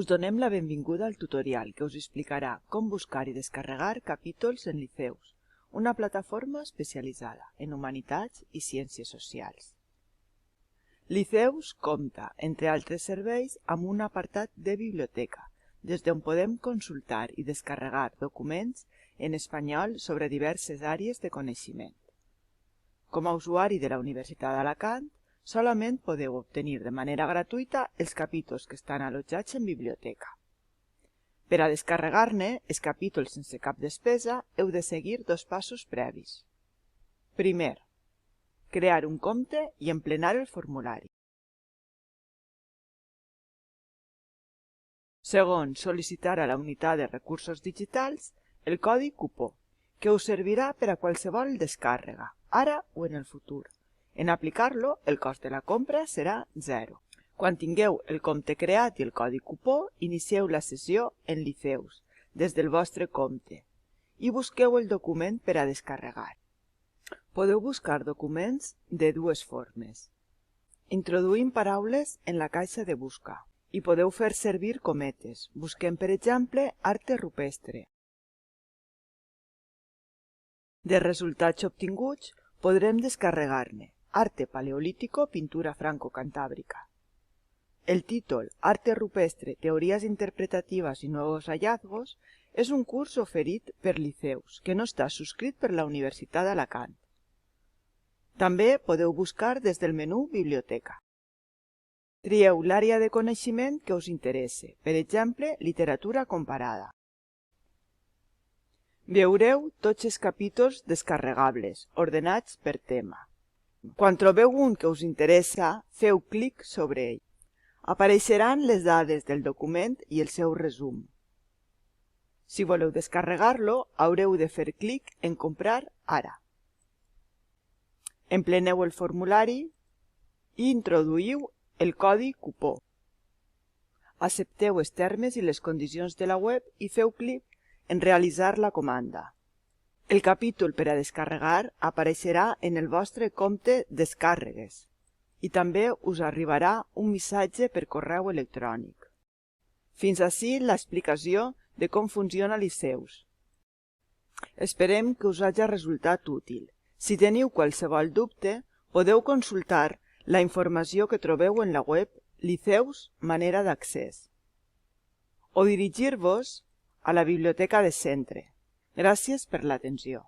Us donem la benvinguda al tutorial que us explicarà com buscar i descarregar capítols en Liceus, una plataforma especialitzada en humanitats i ciències socials. Liceus compta, entre altres serveis, amb un apartat de biblioteca, des d'on podem consultar i descarregar documents en espanyol sobre diverses àrees de coneixement. Com a usuari de la Universitat d'Alacant, solament podeu obtenir de manera gratuïta els capítols que estan allotjats en biblioteca. Per a descarregar-ne els capítols sense cap despesa, heu de seguir dos passos previs. Primer, crear un compte i emplenar el formulari. Segon, sol·licitar a la unitat de recursos digitals el codi cupó, que us servirà per a qualsevol descàrrega, ara o en el futur. En aplicar-lo, el cost de la compra serà 0. Quan tingueu el compte creat i el codi cupó, inicieu la sessió en Liceus, des del vostre compte, i busqueu el document per a descarregar. Podeu buscar documents de dues formes. Introduïm paraules en la caixa de busca i podeu fer servir cometes. Busquem, per exemple, arte rupestre. De resultats obtinguts, podrem descarregar-ne arte paleolítico, pintura franco-cantàbrica. El títol Arte rupestre, teorías interpretativas y nuevos hallazgos és un curs oferit per Liceus, que no està subscrit per la Universitat d'Alacant. També podeu buscar des del menú Biblioteca. Trieu l'àrea de coneixement que us interesse, per exemple, literatura comparada. Veureu tots els capítols descarregables, ordenats per tema. Quan trobeu un que us interessa, feu clic sobre ell. Apareixeran les dades del document i el seu resum. Si voleu descarregar-lo, haureu de fer clic en Comprar ara. Empleneu el formulari i introduïu el codi cupó. Accepteu els termes i les condicions de la web i feu clic en Realitzar la comanda. El capítol per a descarregar apareixerà en el vostre compte Descàrregues i també us arribarà un missatge per correu electrònic. Fins ací l'explicació de com funciona Liceus. Esperem que us hagi resultat útil. Si teniu qualsevol dubte, podeu consultar la informació que trobeu en la web Liceus Manera d'accés o dirigir-vos a la biblioteca de centre. Gràcies per l'atenció.